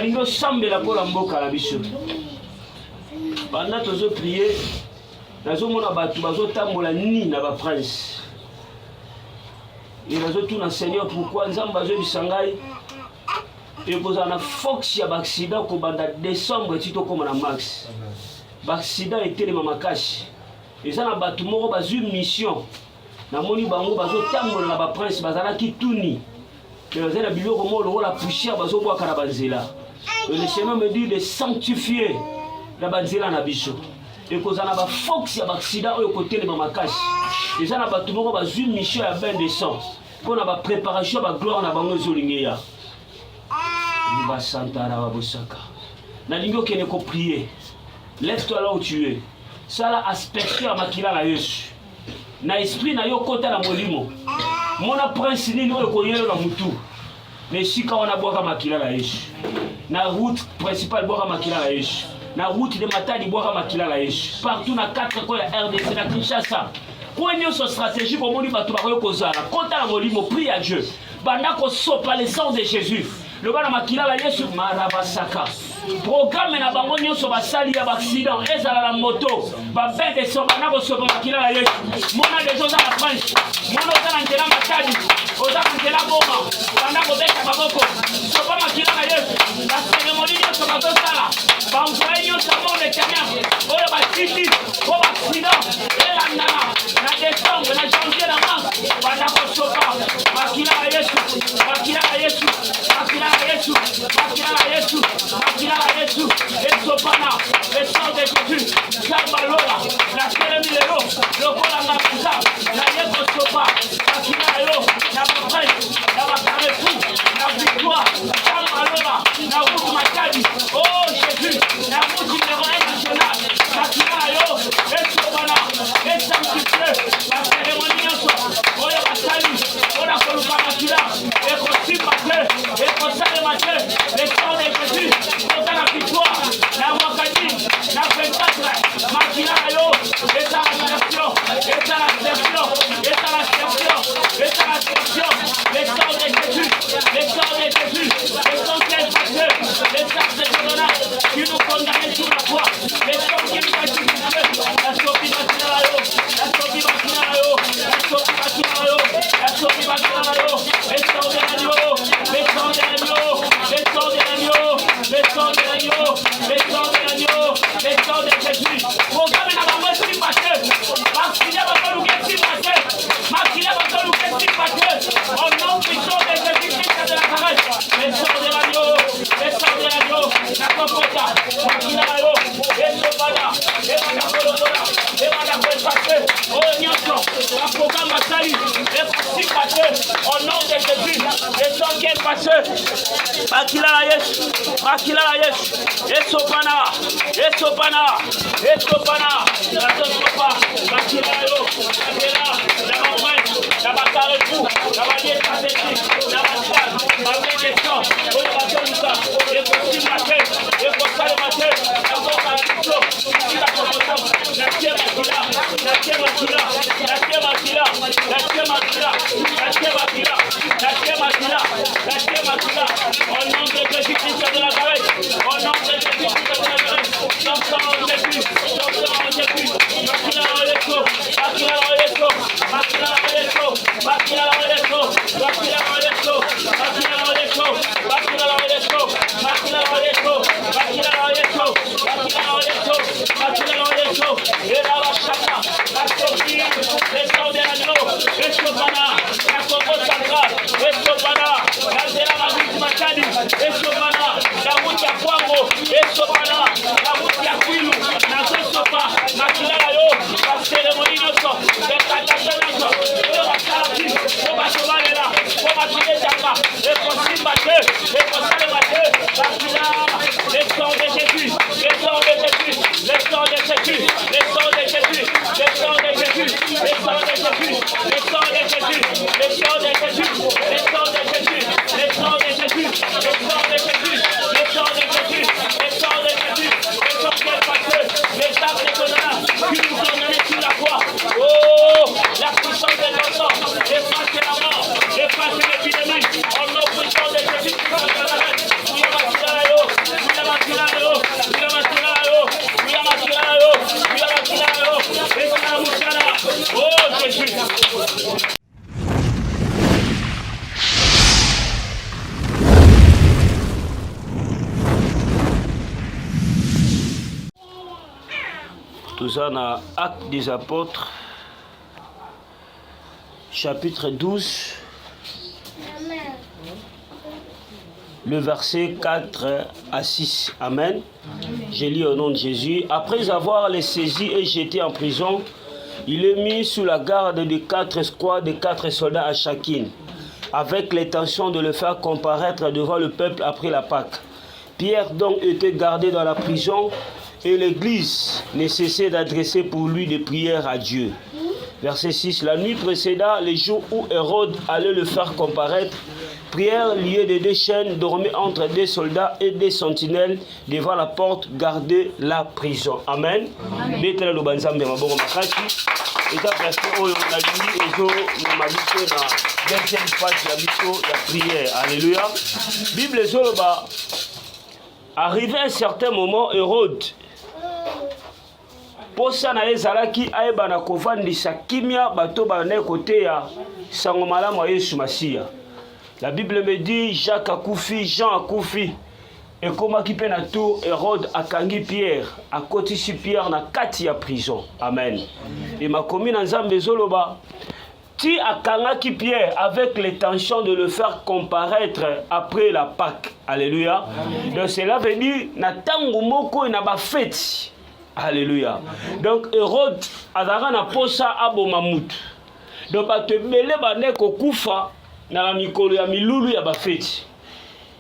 nalingo sambela pour la mboka la biso. Pendant que je priais, nazo mona batu bazo tambola ni na ba prince. Et nazo tout na Seigneur pourquoi nzamba bazo bisangai. Et vous avez fox ya accident ko banda décembre tito comme na max. Accident était le mamakashi. Et ça na batu moko bazu mission. Na moni bango bazo tambola na ba prince bazala kituni. Et vous avez biloko mo la poussière bazo boa kana banzela. Et le Seigneur me dit de sanctifier la banzela na biso. Et vous avez ba fox ya accident au côté le mamakashi. Et ça na batu moko bazu mission ya ben décembre. Pour la préparation ba gloire na bango zolingeya. Va santara wa bosaka. Na lingo kene ko prier. Lève-toi là où tu es. Ça là aspecter makila la Yesu. Na esprit na yo kota na molimo. Mona prince ni no ko yelo na mutu. Mais si ka wana boka makila la Yesu. Na route principale boka makila la Yesu. Na route de Matadi boka makila la Yesu. Partout na 4 ko ya RDC na Kinshasa. Kwa nyoso stratégie pour moni batu ba ko kozala. Kota na molimo, prie à Dieu. Banda ko sopa le sang de Jésus. Le bana makila la Yesu marabasaka. Programme na bango nyonso basali ya accident ezala la moto ba bende so bana ko sopa makila la Yesu. Mona de joza la France. Mona za ngela Matadi. Oza ngela Goma. Banda ko beka baboko. Sopa makila la Yesu. La cérémonie nyonso ba sala. Ba ngwa nyonso mo le Kenya. Oyo ba titi, ko ba accident. Elandana na décembre na janvier na mars. Banda ko sopa makila la Yesu. Makila la Yesu. Makila la Yesu. Makila la Yesu. Makila la Yesu. Esopana. Le sang de Jésus. Kambalola. La cérémonie lelo. Le kolanga kusa. La yeko sopa. Makila la yo. Na bapay. Na bakarefu. Na victoire. Kambalola. Na route Matadi. Oh Jésus. Na route numéro 1 national. Makila la yo. Esopana. Esanctifié. La cérémonie yoso. Oyo basali. Ola koluka makila. Ekosimate. Ekosalemate. Le sang de Jésus. Kota la victoire. La wakadi. La 24. Makila la yo. Eta la sertion. Eta la sertion. Eta la sertion. Eta la sertion. Le sang de Jésus. Le sang de Jésus. Le sang qui est passé. Le sang de Jésus. Qui nous condamne sur la croix. Le sang qui nous a justifié. La sopi makila la yo. La sopi makila la yo. La sopi makila la yo. La sopi makila la yo. Le sang de l'agneau. Le sang de l'agneau. Le sang de l'agneau. Le sang de l'agneau. Le sang de l'agneau. Le sang de Jésus. Programme na bango si passé. Makila ba nous qui passé. Makila ba nous qui passé. Au nom puissant de Jésus-Christ de Nazareth. Le sang de l'agneau. Le sang de l'agneau. La compota. Makila la yo. Le sobada. Le bada kolokola. Le bada passé. Oh nyonso. La programme masali. Le si passé. Au nom de Jésus. Le sang qui est passé. Makila la Yesu. Makila la Yesu. Esopana. Esopana. Esopana. La sopa. Makila yo. Makila. La maman. La bakarefu. La manière pathétique. La maman. La médiation. Oh la batonisa. Le costume matin. Le costume matin. La boca la pito. La costume. La tienne makila. La tienne makila. La tienne makila. La tienne makila. La tienne makila. La tienne makila. La tienne makila. Au nom de Jésus-Christ de Nazareth. Au nom de Jésus-Christ de Nazareth. Dans son nom de Jésus. Dans son nom de Jésus. Makila la Yesu. Makila la Yesu. Makila la Yesu. Makila la Yesu. Makila la Yesu. Makila la Yesu. Makila la Yesu. Makila la Yesu. Makila la Yesu. Makila la Yesu. Makila la Yesu. Et la Bachaka. La Sophie. Les sang de l'agneau. Esopana. La Congo centrale. Esopana. La Zéla la route Matadi. Esopana. La route ya Kwango. Esopana. La route ya Kwilu. La Sopa. Makila Tout ça dans Actes des Apôtres, chapitre 12, le verset 4 à 6. Amen. Je lis au nom de Jésus. Après avoir les saisis et jetés en prison, il est mis sous la garde de 4 escouades de 4 soldats à chacune, avec l'intention de le faire comparaître devant le peuple après la Pâque. Pierre donc était gardé dans la prison, et l'Église ne cessait d'adresser pour lui des prières à Dieu. Verset 6. La nuit précéda, les jours où Hérode allait le faire comparaître, Pierre, lié de 2 chaînes, dormait entre 2 soldats et 2 sentinelles devant la porte, gardait la prison. Amen. Betela lo banzambe maboko makati. Eta parce que oyo na limi ezo na mabiko na deuxième phase ya biso ya prière. Alléluia. Bible ezo ba arrivé à un certain moment Hérode posa na ezalaki ayeba na kovandisa kimia bato bana côté ya sango malamu ya Yesu Masiya. La Bible me dit Jacques a koufi, Jean a koufi. Et comment qui peine à tout, Hérode a kangi Pierre, a kotisi Pierre na kati ya prison. Amen. Et ma commune en Zambezoloba, ti a kangaki Pierre avec l'intention de le faire comparaître après la Pâque. Alléluia. Donc cela veut dire na tangu moko na ba fête. Alléluia. Donc Hérode azara na posa abomamut. Donc ba te belé bane ko kufa na la mikolo ya milulu ya ba fête.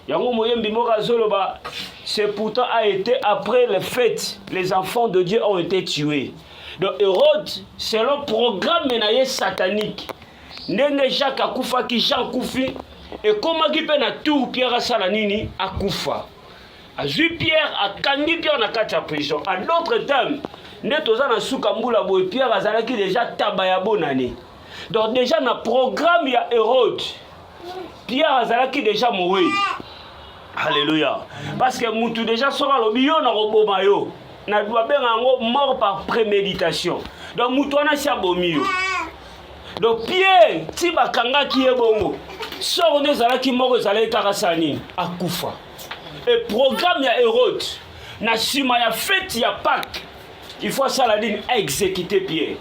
Yango moyembi moka zoloba, c'est pourtant a été après les fêtes, les enfants de Dieu ont été tués. Donc Hérode, selon le programme menaye satanique, ndenge Jacques akufa ki Jean koufi, et comment qui peut na tour Pierre Salanini akufa. Azui Pierre a kangi Pierre na kati ya prison. En d'autres termes, ne toza na suka mbula boy Pierre azalaki déjà tabaya bonane. Donc déjà na programme ya Hérode, Pierre azalaki déjà moué. Alléluia. Parce que moutou déjà sera le bio na roboma yo. Na doit bien mort par préméditation. Donc moutou na sia bomio. Donc Pierre tiba kanga ki ebongo. Sort ne zalaki mort zalaki karasani akufa. Et programme ya Hérode na sima ya fête ya Pâques. Il faut ça la ligne exécuter Pierre.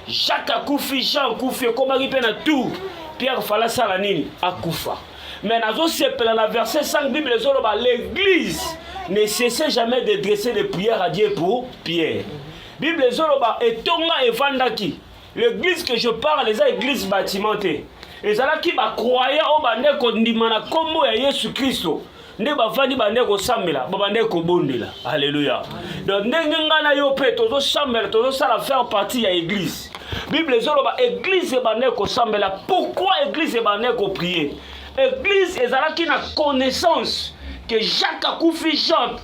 Jacques akufi, Jean akufi, comment il peut na tout. Pierre fala ça la ligne akufa. Mais dans la verset 5 Bible l'église ne cessait jamais de dresser des prières à Dieu pour Pierre. Bible zoloba et tonga et vandaki. L'église que je parle, les églises bâtimentées. Et ça là qui va croire au bande ko ndimana kombo ya Yesu Kristo. Ne ba vandi bande ko samela, ba bande ko bondela. Alléluia. Donc ndenge ngana yo pe tozo samela, tozo sala faire partie ya église. Bible zoloba église bande ko samela. Pourquoi église bande ko prier? Église ezalaki na connaissance que Jacques a koufi Jean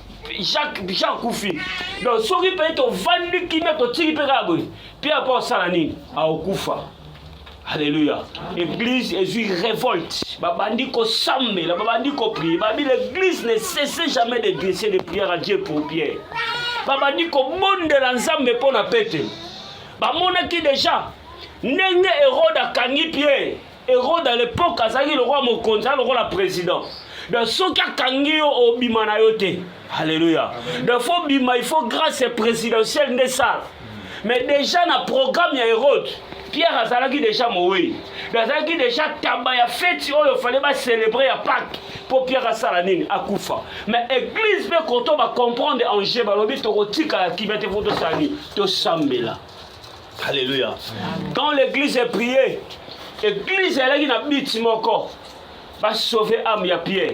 koufi. Donc soki pe to vandi kimia to tiki pe kabwe. Puis après ça la nini a okufa. Alléluia. Église est une révolte. Babandi ko sambe, la babandi ko prier. Babi l'église ne cesse jamais de dresser des prières à Dieu pour Pierre. Babandi ko monde la nzambe pour na pete. Ba mona ki déjà nenge Hérode a kangi Pierre. Hérode à l'époque azaki le roi mokonzi, le roi la président. Donc ce qui a kangi au bima na yote. Alléluia. Donc faut bima, il faut grâce présidentielle de ça. Mais déjà dans le programme ya Hérode, Pierre azalaki déjà moué. Azalaki déjà tabaya fête il fallait pas célébrer à Pâques pour Pierre Salanine à Koufa. Mais église mais quand on va comprendre enjeu balobi to kotika ki bete voto sani to sambela. Alléluia. Quand l'église est priée, l'église est là qui biti moko va sauver âme ya Pierre.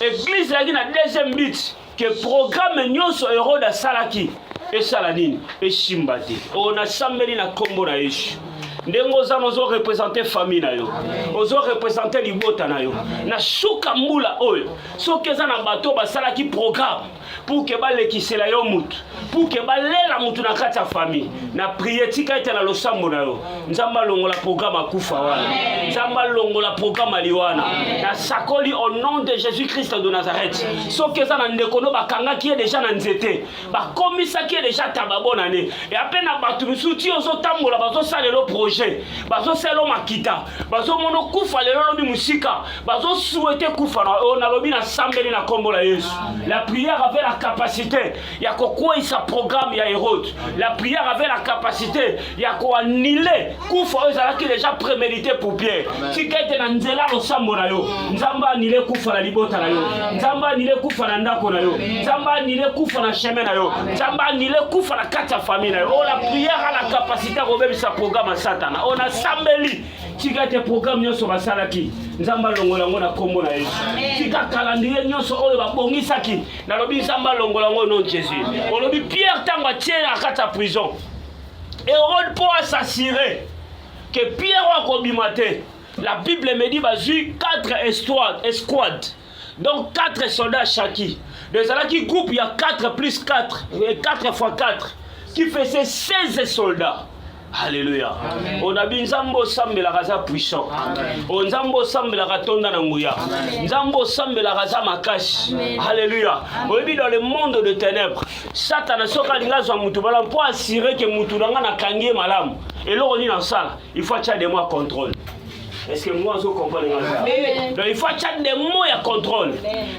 L'église est là qui deuxième but que programme nyonso Hérode a salaki et salanine et shimbate. On a sambeli na kombo na Yesu. Ndengo za nozo représenter famille na yo. Ozo représenter libota na yo. Na suka mbula oyo. Soki za na bato basala ki programme pour que ba lekisela yo mutu. Pour que ba lela mutu na kati ya famille. Na prier tika ete na losambo na yo. Nzamba longo la programme akufa wana. Nzamba longo la programme liwana. Na sakoli au nom de Jésus-Christ de Nazareth. Soki za na ndekono bakanga ki déjà na nzete. Ba komisa ki déjà tababona ne. Et à peine na bato misuti ozo tambola bazo sala le projet projet bazo selo makita bazo mono kufa lelo lobi musika bazo souhaiter kufa na lobi na sambeli na kombo la Yesu. La prière avait la capacité ya kokwa sa programme ya Hérode. La prière avait la capacité ya ko annuler kufa ezalaki déjà prémédité pour Pierre. Tika ete na nzela lo sambo na yo nzamba annuler kufa na libota na yo nzamba annuler kufa na ndako na yo nzamba annuler kufa na chemin na yo nzamba annuler kufa na kati ya famille na yo. Oh, la prière a la capacité à remettre sa programme à Satan. On a sambeli tika ete programme nyoso basalaki nzamba longola ngo na kombo na Yesu. Tika calendrier nyoso oyo babongisaki na lobi nzamba longola ngo non Jésus. On lobi Pierre tango tiens à kati ya prison. Hérode pour s'assurer que Pierre va kobimate. La Bible me dit bazui 4 escouades. Donc 4 soldats chacun. Dans la groupe il y a 4 plus 4 et 4 fois 4 qui faisait 16 soldats. Alléluia. On a bien Nzambo sambela raza puissant. On Nzambo sambela ratonda na nguya. Nzambo sambela raza makashi. Alléluia. On vit dans le monde de ténèbres. Satan a soka linga zo mutu bala pour assurer que mutu nanga na kangie malamu. Et là on est dans ça. Il faut qu'il y ait des mois contrôle. Est-ce que moi je comprends ça? Donc il faut qu'il y ait des mots à contrôle.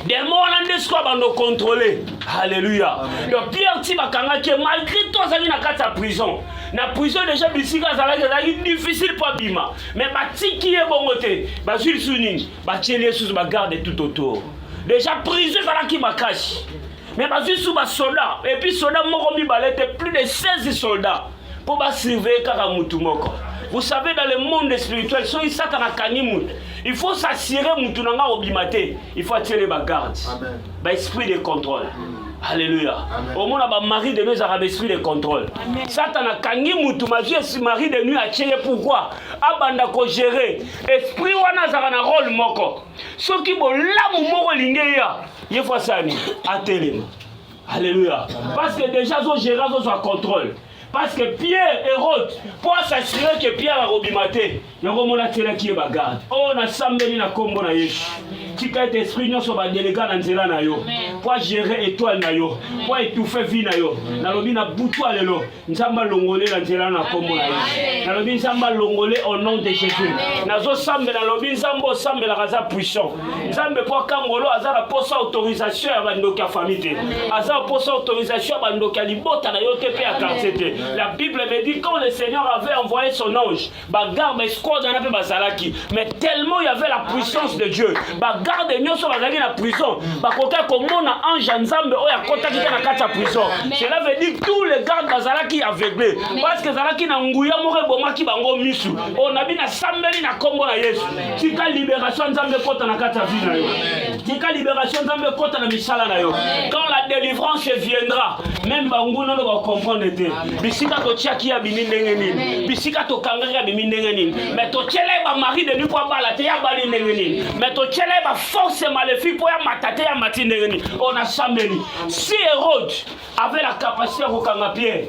Des mots on a quoi nous contrôler. Alléluia. Donc Pierre Tibakanga qui malgré tout ça il na kata prison. Na prison déjà bisika zalaki difficile pour bima. Mais batiki est bongoté. Ba sur sunini, ba tiele sous ba garde tout autour. Déjà prison zalaki makashi. Mais ba sur ba soldats et puis soldats moko mi balete plus de 16 soldats pour ba surveiller kaka mutu moko. Vous savez, dans le monde spirituel, il faut s'assurer que il faut attirer les gardes. L'esprit de contrôle. Alléluia. Au monde, le mari de nous a l'esprit de contrôle. Satan a kangi mutu si mari de nous a tiré pourquoi? Abanda ko gérer. Esprit wana za na rôle moko. Soki bo lamu moko lingeya. Il faut ça ni atelema. Alléluia. Parce que déjà zo gérer zo contrôle. Parce que Pierre Hérode, pour s'assurer que Pierre a robimate, il y a un télé qui est bagarre. Oh, on a sambeli na kombo na Yesu. Tika ete esprit nyoso ba délégat na nzela na yo. Pour gérer étoile na yo, pour étouffer vie na yo. Na lobi na butu alelo, nzamba longolé na nzela na kombo na Yesu. Na lobi nzamba longolé au nom de Jésus. Nazo sambe na lobi nzambo sambe la raza puissant. Nzambe pour kangolo azara posa autorisation ya bandoka famille. Azara posa autorisation ya bandoka libota na yo te pe a quartier. La Bible me dit quand le Seigneur avait envoyé son ange, bagarre escouade en appel bazalaki, mais tellement il y avait la puissance de Dieu. Bagarre de nyoso bazalaki na prison, bakoka comment na ange nzambe oya kota ki na kata prison. Cela veut dire que tous les gardes bazalaki aveuglés parce que bazalaki na nguya moko bomaki bango misu. On a bien na sambeli na kombo na Yesu. Tika libération nzambe kota na kata vie na yo. Tika libération nzambe kota na misala na yo. Quand la délivrance viendra, même bango no va comprendre te. Bisika to tiaki ya bimi ndenge nini bisika to kangaka ya bimi ndenge nini mais to tiele ba mari de nuit pour bala te ya bali ndenge nini mais to tiele ba force maléfique pour ya matate ya mati ndenge nini on a sambeli. Si Hérode avait la capacité à kokanga Pierre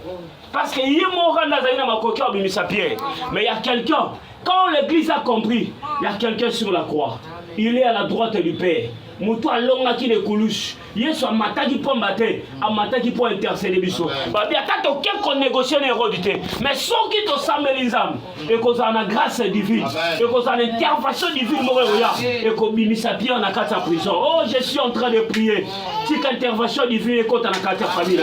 parce que yimo randa zaina makoki ya bimisa Pierre, mais il y a quelqu'un, quand l'église a compris, il y a quelqu'un sur la croix, il est à la droite du Père. Mutu alonga ki de kulush. Yesu amataki po mbate, amataki po intercéder biso. Babi atata aucun qu'on négocier Hérode te. Mais sans qui to sambeli nzam, et qu'on a grâce divine, et qu'on a intervention divine moreya, et qu'on bimisa Pierre na kata prison. Oh, je suis en train de prier. Si intervention divine ko ta na kata famille.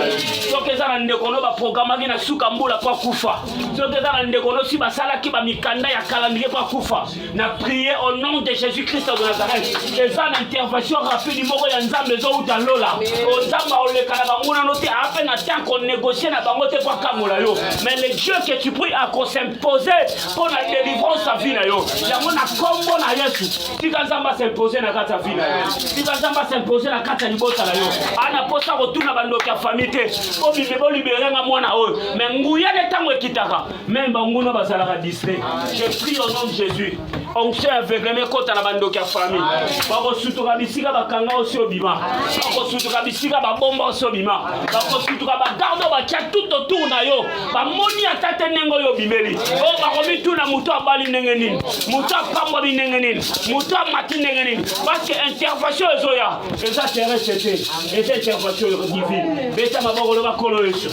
So que ça na ndekono ba programme na suka mbula kwa kufa. So que ça na ndekono si basala ki ba mikanda ya calendrier kwa kufa. Na prier au nom de Jésus-Christ de Nazareth. Et ça intervention rapide moko ya nzambe zo uta lola. O nzamba o le kana banguna noti a peine na temps qu'on négocie na bango te kwa kamola yo. Mais le Dieu que tu pries a qu'on s'imposer pour la délivrance sa vie na yo. Ya mona kombo na Yesu. Tika nzamba s'imposer na kata vie na yo. Tika nzamba s'imposer na kata libota na yo. Ana posa retourna bandoka ya famille te. O bibebo libérer nga mwana oyo. Mais nguya ne tango ekitaka. Même banguna bazalaka distrait. Je prie au nom de Jésus. onction aveugle kota na bandoki ya famille bakosutuka bisika bakanga osi obima bakosutuka bisika babomba osi obima bakosutuka bagarde batia tout autour na yo bamoni ata te ndenge oyo obimeli oyo bakomituna moto abali ndenge nini moto apambwami ndenge nini moto amati ndenge nini parce que intervention ezoya eza terrestre te eza intervention divine beta maboko loba kolo yesu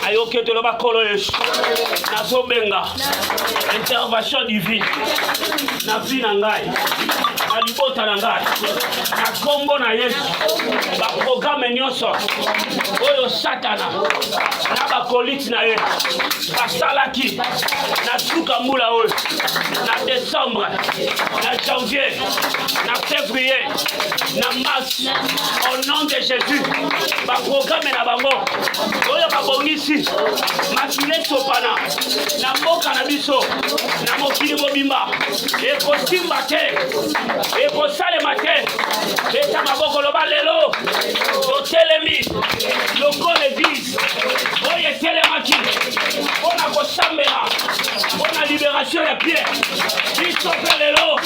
ayoki ete loba kolo yesu nazobenga intervention divine na vie na ngai na libota na ngai na kombo na yesu baprogramme nyonso oyo satana na bakolite na ye basalaki na suka mbula oyo na décembre na janvier na février na mars au nom de jésus baprogramme na bango oyo babongisi makile sopana na mboka na biso na mokili mobimba ekosimba te ekosalema te beta maboko loba lelo totelemi lokola eglise oyo etelemaki mpona kosambela mpona libération ya pierre biso mpe lelo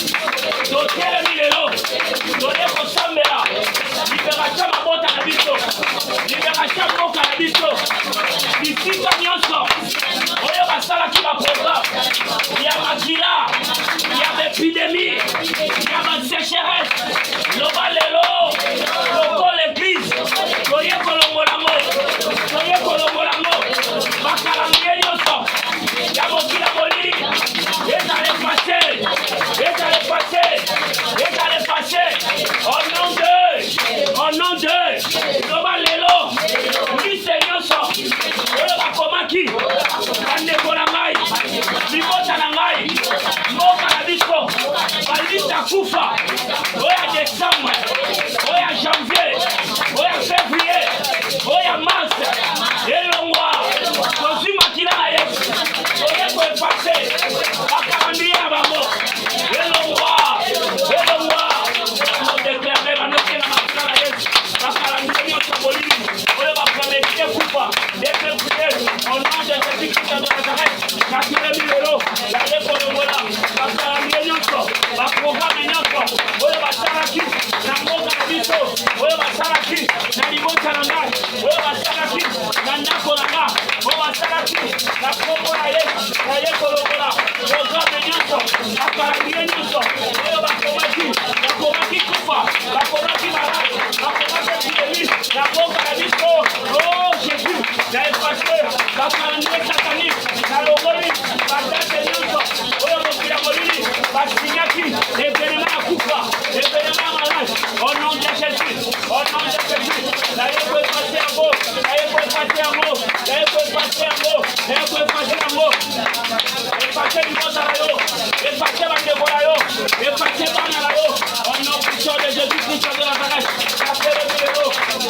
totelemi lelo toye kosambela libération mabota na biso libération mboka na biso bisika nyonso oyo basalaki baprogramme ya makila ya bépidémie ya basécheresse loba lelo lokola église toye kolongolango bakalangie nyonso ya mokila molili ezale passé au nom de loba lelo mbise nyonso oyo bakomaki bandeko na ngai libota na ngai mboka na biso balita kufa oya décembre oya janvier oya février oya mars elongwa tozwi makila na yesu oye koepase bakalandiye na bango elongwa odeklare banoke na makila na yesu bakalandiye nyonso bolimi oyo bapromedite kufa defévrier au nom de jésus-christ de nazareth nakelemi lelo yaye kolongola bakalandiye nyonso baprogramme nyonso oyo basalaki na mboka na biso oyo basalaki na libota na ngai oyo basalaki na ndako na ngai oyo basalaki na kombo na yesu yaye kolongola programme nyonso bakalandiye nyonso oyo bakomaki kufa bakomaki malade bakomaki epidémie na mboka na biso o jésus na efase bakalandiye satanique na longoli badate nyonso oyo mokili ya molili basinyaki evenema ya kufa evenema ya malade au nom de jésus naye koepase yango epase libota na yo epase bandeko na yo epase bana na yo au nom puissant de jésus-christ de nazareth nakelemi lelo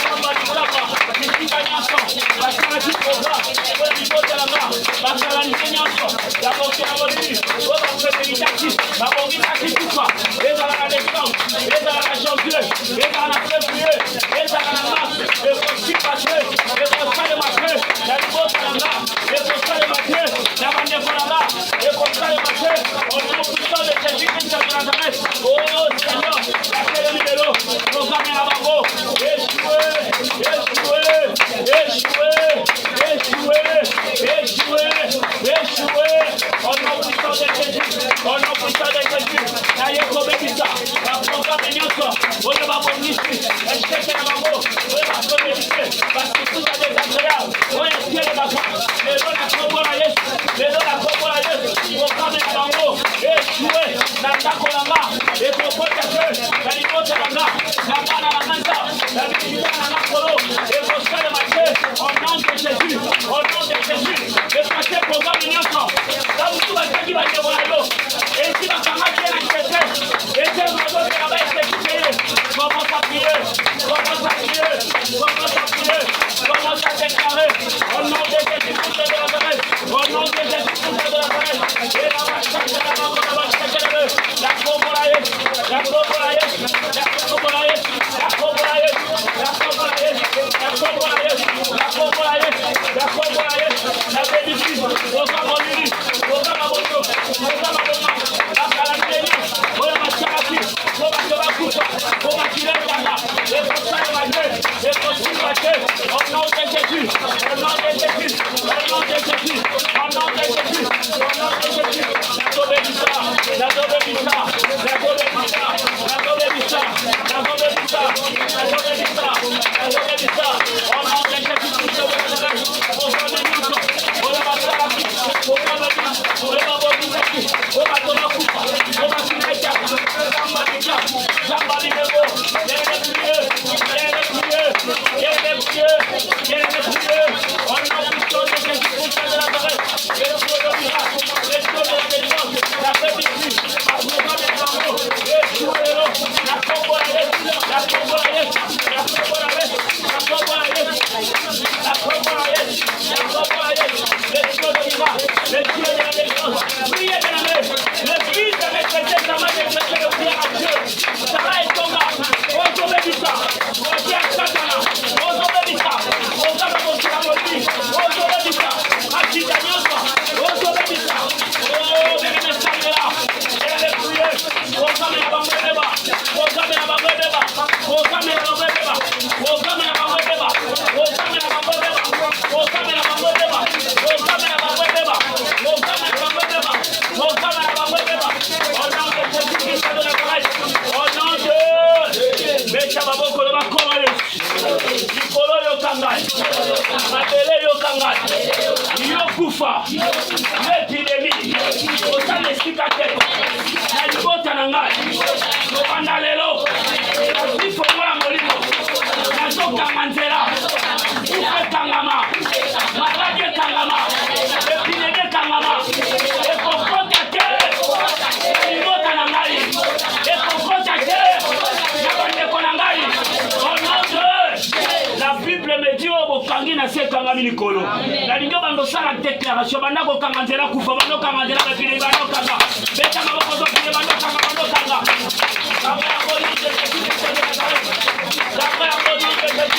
kamba likapa bisika nyonso basalaki programme oyo libotelanga bakalanike nyonso ya mokili ya molili oyo bafemelitaki babongisaki kufa ezala na décembre ezala na janvier ezala na février ezala na mars ekosipa te ekosalema te na libota nanga ekosalema te na bandeko nanga ekosalema te au nom puissant de jésus-christ de nazareth oh seigneur nakelemi lelo programme na bango échoué au nom puissant de jésus naye kobebisa baprogramme nyonso oyo babongisi esheke na bango oyo bapromedite basikuta désagréable oyo etelemaka lelo na kombo na yesu programme na bango échoué na ndako nanga ekokota te na libota nanga na bana na nganza na bisika na nga kolo ekosalema te au nom de jésus epase programme nyonso na mutu bateki bandeko na yo esi bakangaki ye na nzete ete bazoteka baesekute ye commence à prier commence à déclarer au nom de Jésus-Christ de Nazareth au nom de Jésus-Christ de Nazareth la kombo na yesu la bénédiction, déclaration bandako kangandela kufa bando kangandela bapile bando kanga beta maboko zo pile bando kanga kanga ya boli de kanga ya boli de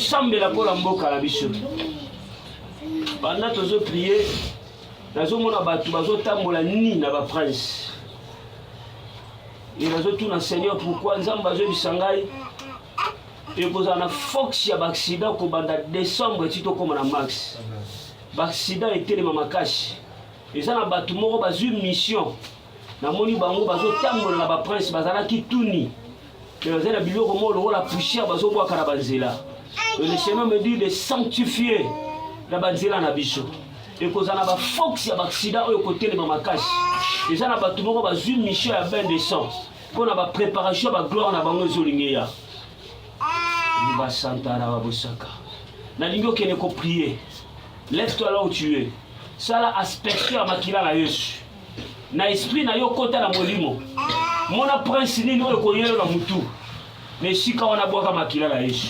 sambela pour mboka la biso banda tozo prier nazo mona batu bazo tambola ni na ba prince et nazo tout na Seigneur pourquoi nzamba zo bisangai et koza na fox ya accident ko banda décembre tito comme na max ba accident était le mamakashi et ça na batu moko bazu mission na moni bango bazo tambola na ba prince bazala ki tuni Mais dans un billet comme la poussière, le Seigneur me dit de sanctifier la banzela na biso. Et que ça n'a pas fox ya accident au côté de ma cache. Et ça n'a pas tout le monde va une mission à bain de sang. Qu'on a pas préparation à gloire na bango zolingeya. Ni ba santa na ba bosaka. Na lingo qui ne ko prier. Lève-toi là où tu es. Ça là aspecté à makila la Yesu. Na esprit na yo kota na molimo. Mona prince ni no ko yelo na mutu. Mais si quand on a boire makila la Yesu.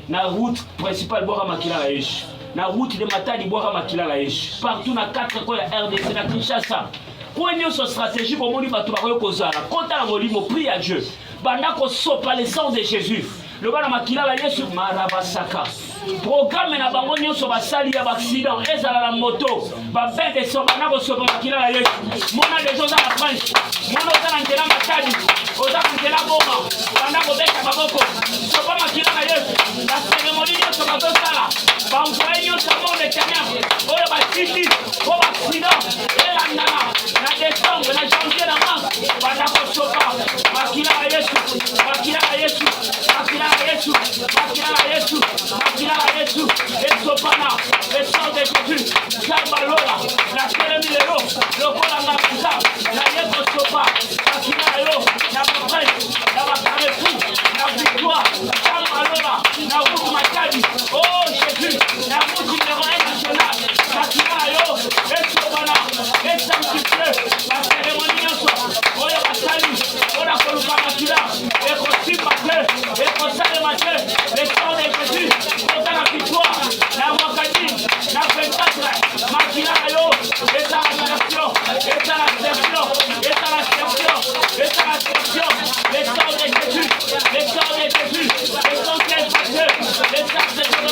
Na route principale boire makila la Yesu. Na route de Matadi boire makila la Yesu. Partout na 4 coins ya RDC na Kinshasa. Pour une stratégie pour moni batu ba ko kozala. Kota na molimo prie à Dieu. Banda ko sopa le sang de Jésus. Le bana makila la Yesu marabasaka. Programme na bango nyonso basali ya accident ezala la moto ba ben de soba na ko sopa makila la Yesu. Mona de joza la France. Mona za ngela Matadi. Oza ngela boma. Banda ko beka baboko. Sopa makila la Yesu. La cérémonie nyonso bazosala. Ba envoyer nyonso monde éternel. Oyo ba siti, o ba accident. Elandana na décembre na janvier na mars. Banda ko sopa makila la Yesu. Makila la Yesu. Makila la Yesu. Makila la Yesu. Makila la Yesu. Et sopana, le sang de Jésus. Kambalola, la cérémonie le kola na pisa. La Yesu sopa. Makila la yo, na presse, na bakarefu, na victoire. Kambalola, na route Matadi. Oh Jésus, la route numéro 1 nationale. Makila la yo, et sopana, et sanctifié. La cérémonie nyonso. Oyo basali, ola koluka makila. Et kosi pate, et kosale mate. Le sang de Jésus, dans la victoire, la Wakadi, la 24, Makila Ayo, et à la version, et à la version, et à la version, et à la version, le sang de Jésus, le sang de Jésus, le sang qui est passé, le sang de Jésus,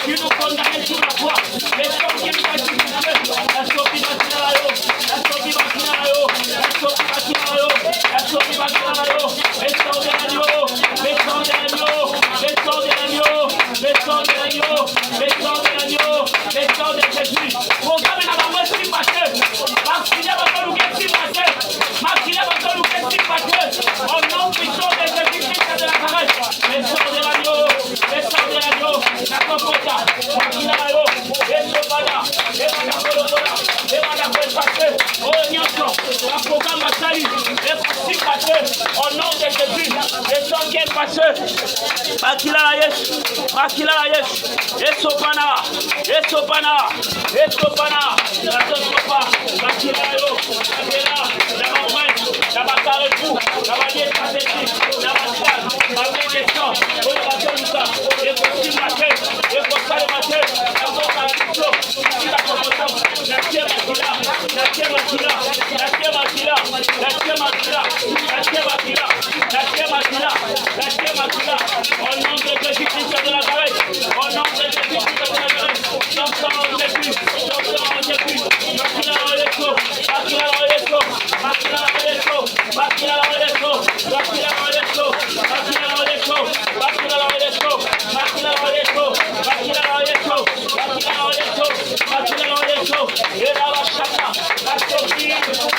qui nous condamne sur la croix, le sang qui nous a justifié, la Sophie Makila Ayo, la Sophie Makila Ayo, la Sophie Makila Ayo, la Sophie Makila Ayo, le sang de l'agneau, le sang de l'agneau, le sang de l'agneau, le sang de l'agneau, le sang de l'agneau, le sang de Jésus. Programme na bango si passé. Maxila va nous guetter passé. Maxila va nous guetter passé. Au nom puissant de Jésus-Christ de Nazareth. Le sang de l'agneau, le sang de l'agneau, la compota. Maxila yo, et sopana, et madakolokola, et madakolpase. Oh nyonso, la programme a sali, et si passé. Au nom de Jésus, le sang qui est passé. Makila la Yesu, Makila la Yesu, Esopana, Esopana, Esopana, la Sopa, Makila yo, Makila, la Maman, la Bakarefu, la Valier Pateti, la Matal, la Médecin, la Bakaluka, et Kosi Maté, et Kosale Maté, la Bakaluka, la Komota, la Kemakila, la Kemakila, la Kemakila, la Kemakila, la Kemakila, la Kemakila, la Kemakila, au nom de Jésus-Christ de Nazareth, au nom de Jésus-Christ de Nazareth, dans son Jésus, dans son Jésus, Makila la Yesu, Makila la Yesu, Makila la Yesu, Makila la Yesu, Makila la Yesu, Makila la Yesu, Makila la Yesu, Makila la Yesu, Makila la Yesu, Makila la Yesu, Makila la Yesu, et la Bachata, la Sophie,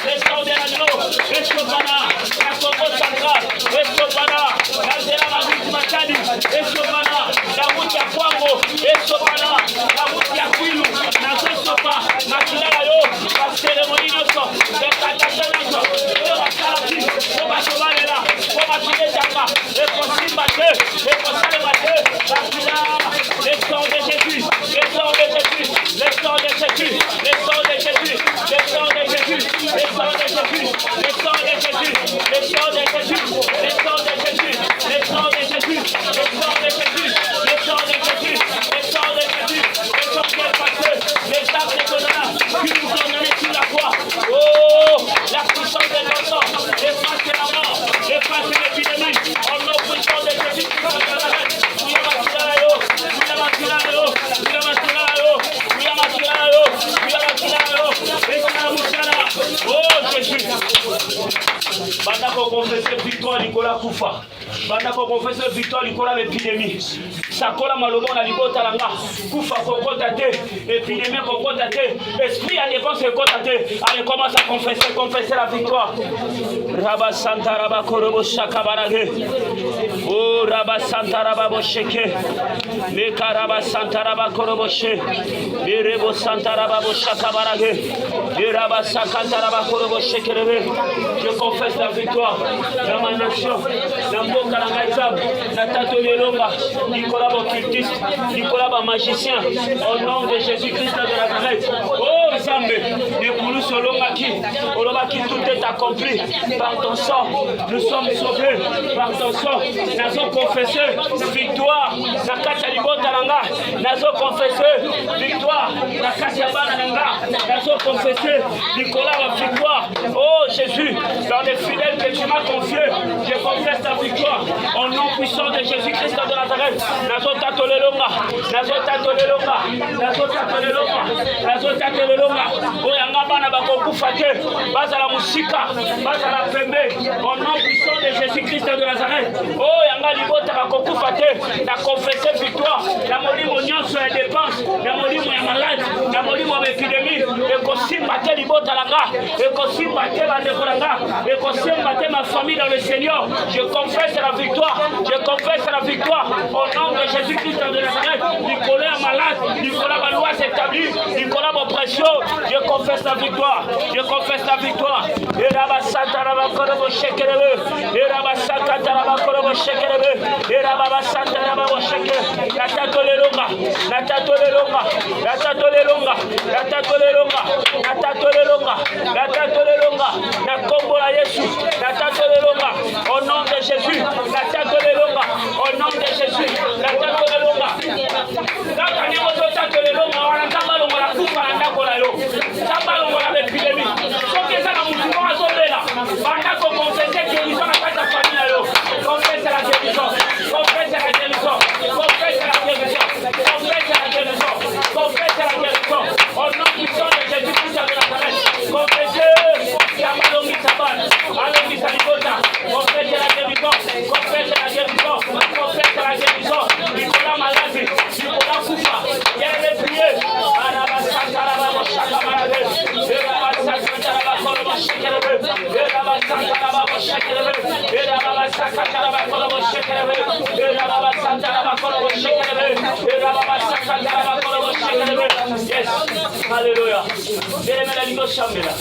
les sang de l'agneau, les Sopana, la Congo centrale, les Sopana, la de la Magie Matadi, les Sopana, la route ya Kwango, les Sopana, la route ya Kwilu, la Sopa, Makila la yo, la cérémonie nyonso, les Katata nyonso, les Bakalaki, les Basobalela, les Bakiletaka, les Kosimate, les Kosalemate, Makila, les sang de Jésus, les sang de Jésus, les sang de Jésus, les sang de Jésus, les sang de Jésus, les sang de Jésus, les sang de Jésus, les sang de Jésus, les sang de Jésus, les sang de Jésus, les sang de Jésus, les sang de Jésus, les sang de Jésus, les sang qui est passé, les actes de Donana, qui nous condamnent sur la croix. Oh, la puissance de notre sang, efface la mort, efface l'épidémie, au nom puissant de Jésus qui va dans la tête. Oui, on va tirer là, yo, oui, on va tirer là, yo, oui, on va tirer là, yo, oui, on va tirer là, yo, oui, on va tirer là, yo, et c'est la moussala. Oh, Jésus. Banda ko confesser victoire Nicolas Koufa. Banda ko confesser victoire Nicolas l'épidémie. sakola maloba na libota langa kufa kokota te épidémie kokota te esprit à dépense kokota te. Allez, commence à confesser la victoire. Raba Santa Raba Korobo Shaka Barage. Oh Raba Santa Raba Bosheke. Meka Raba Santa Raba Korobo She. Rebo Santa Raba Boshaka Barage. Raba Santa Raba Korobo Sheke. Je confesse la victoire dans ma nation. Dans mon Kalangaïsab. Natato Lelonga. Nicolas Bokiltiste. Nicolas Magicien. Au nom de Jésus-Christ de Nazareth. Oh Zambé. Nekulu Solomaki. Olomaki, tout est accompli. Par ton sang, nous sommes sauvés. Par ton sang, nous avons confessé victoire. Nakacha Libota Langa. Nous avons confessé victoire. Nakacha Bananga. Nous avons confessé Nicolas la victoire. Oh Jésus, dans les fidèles que tu m'as confiés, je confesse ta victoire. Au nom puissant de Jésus-Christ de Nazareth. Nous avons tatolé longa. Nous avons tatolé longa. Nous avons tatolé longa. Nous avons tatolé longa. Oh Yanga Bana Bakokufate. Bazala Musika. Bazala Pembe. Au nom puissant de Jésus-Christ de Nazareth. Oh Yanga Libota Bakokufate. Na confessé victoire. Na molimo nyonso ya dépense. Na molimo ya malade. Na molimo ya épidémie. Ekosimba te Libota Langa. Ekosimba te bandeko langa. Ekosimba te ma famille dans le Seigneur. Je confesse la victoire. Je confesse la victoire. Au nom de Jésus-Christ de Nazareth. Nicolas malade. Nicolas Balois établi. Nicolas mon précieux. Je confesse la victoire. Je confesse la victoire. Et Rabba Santa Rabba Korobo Shekerebe. Et Rabba Santa Rabba Korobo Shekerebe. Et Rabba Santa Rabba Shekerebe. Natatole longa. Natatole longa. Natatole longa. Natatole longa. Natatole longa. Natatole longa. Nakombola Yesu. Natatole longa. Au nom de Jésus. Natatole longa. Au nom de Jésus. Natatole longa. Kaka ni moto tatole longa. Wana kama longa la kufa na ndakola yo. Samba longa la épidémie. Soki ça na mutu kwa zobela. Banda ko confesser guérison na kata famille yo. Confesser la guérison. Confesser la guérison. Confesser la guérison. Confesser la guérison. Confesser la guérison. Au nom puissant de Jésus-Christ de Nazareth. Confesser. Yamalongi Saban. Alongi Salibota. Confesser la guérison. Confesser la guérison. Confesser la guérison. Nicolas Maladi. Nicolas Koufa. Viens les prier. Araba Sakaraba Shakamarade. Eraba Sakaraba Korobo Shekerebe. Eraba Sakaraba Shekerebe. Eraba Sakaraba Korobo Shekerebe. Eraba Sakaraba Korobo Shekerebe. Eraba Sakaraba Korobo Shekerebe. Yes. Alléluia. Bien-aimé la Ligue Chambela.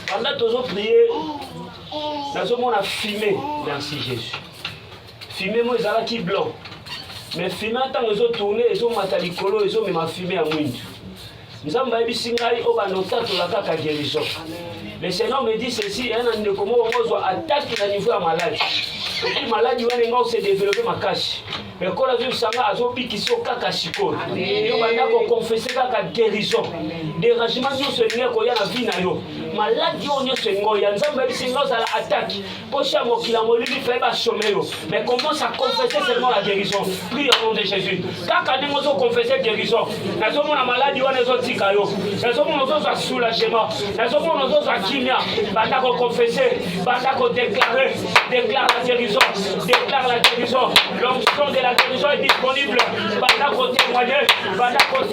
Pendant que nous prions, nous avons fumé dans ce Jésus. Fumé, moi, ils sont blanc. Mais fumé, tant que nous avons tourné, ils ont matalikolo, ils ont même fumé à Mwindu. Nous avons dit que guérison. Le Seigneur me dit ceci, un comment on attaque le niveau de maladie. Et puis maladie, on s'est développé ma cache. Mais quand on a vu ça, on a vu qu'ils sont kakashiko. Et on a confessé la guérison. Dérangement, nous se lions qu'on y a la vie. Maladie, on y se lions. Il y a une attaque. Pour ça, mon qu'il a molli, il fait pas sommeil. Mais commence à confesser seulement la guérison. Prie au nom de Jésus. Quand on a confessé la guérison, nous avons la maladie, on a dit nous avons soulagement. Nous avons kimia. Nous confesser, nous déclarer, déclare la guérison, déclare la guérison. L'onction de la guérison est disponible. Nous témoigner, nous t'attendre,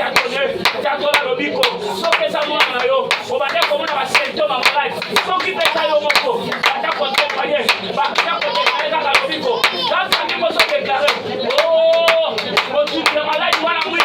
t'attendre le bico. Sauf que ça m'a on va dire comment on va symptômes à malade. Sauf qu'il fait ça au moko. Nous témoigner, nous déclarer dans le bico. Quand nous avons déclaré, oh, on la malade, on a mouillé.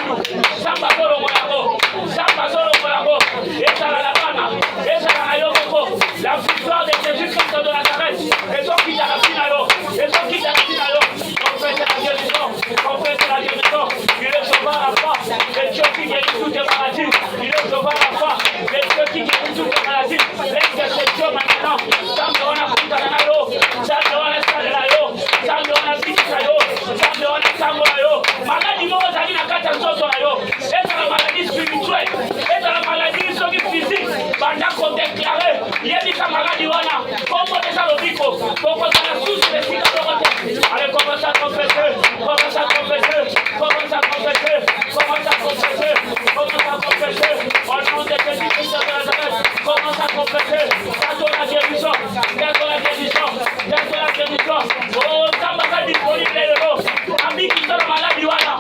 Ça va pas le monaco. Ça va pas le monaco. Et ça la bana. Et ça la yomoko. La victoire de Jésus-Christ de Nazareth. Et donc il y a la finale. Et donc il y a la finale. On fait la guérison. On fait la guérison. Il est sauveur à part. Et Dieu qui guérit toutes les maladies. Il est sauveur à part. Et Dieu qui guérit toutes les maladies. L'intercession maintenant. Ça me donne à foutre à la yo. Ça me donne à saler la yo. Ça me donne à visiter la yo. Ça me donne à savoir la yo. Maladie moi aux amis na kata soso la yo. Et c'est la maladie spirituelle. Et c'est la maladie physique. Banda qu'on déclarer. Il y a des maladies wana. Comment ça le bico. Pourquoi ça la source de sida de allez, commence à confesser. Commence à confesser. Commence à confesser. Commence à confesser. Commence à confesser. Au nom de Jésus-Christ de Nazareth. Commence à confesser. T'as la guérison. T'as la guérison. T'as la guérison. Oh, ça m'a pas disponible les mots. Ami qui sont la maladie wana.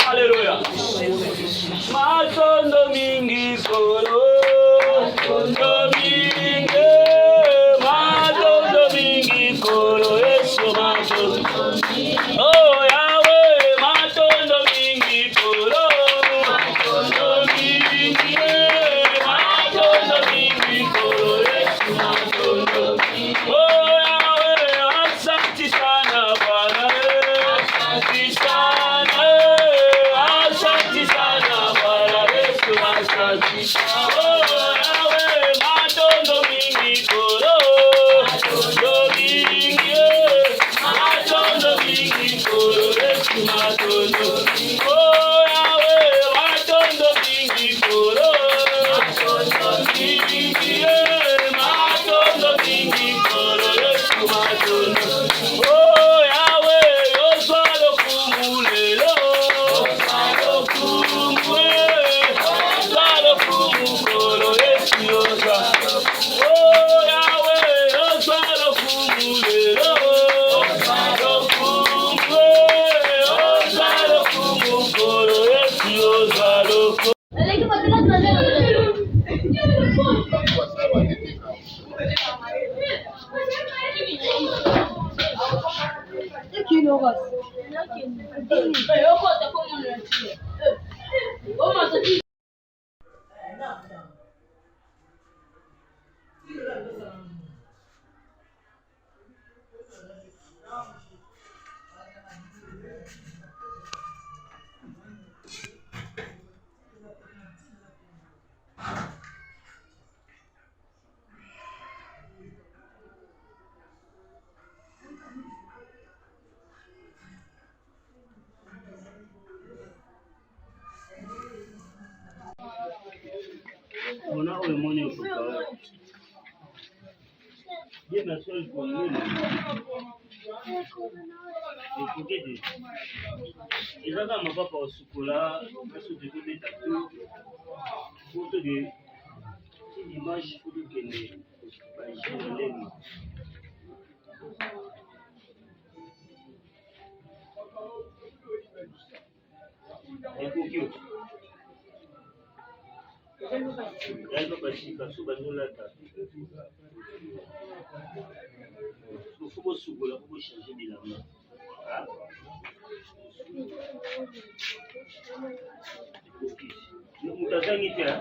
Haleluya. Matondo mingi kolo, matondo mingi kolo, Yesu matondo. Oh Yahweh, matondo mingi kolo, matondo mingi kolo, Yesu matondo. Oh Yahweh, asante sana Bwana, asante sana, asante sana Bwana Yesu, asante. Oh Yahweh, matondo mingi kolo, matondo mingi kolo, Yesu matondo. Oh Yahweh, matondo mingi kolo, matondo mingi kolo, Yesu matondo. Oh Yahweh, oswalo kumulelo, oswalo kumukolo, Yesu yosa. Oh Yahweh, oswalo kumulelo, oswalo kumukolo, Yesu yosa loko. Ona oyo moni okuka. Ye na sol pomoni. Ekokede. Ezaka mapapa osukola, naso de beta tout. Photo de image photo kende ba jilele. Ekokio. Yalba bashika suba nolata. Faut sugola pour changer bilan. Ah. Mutazangi tena.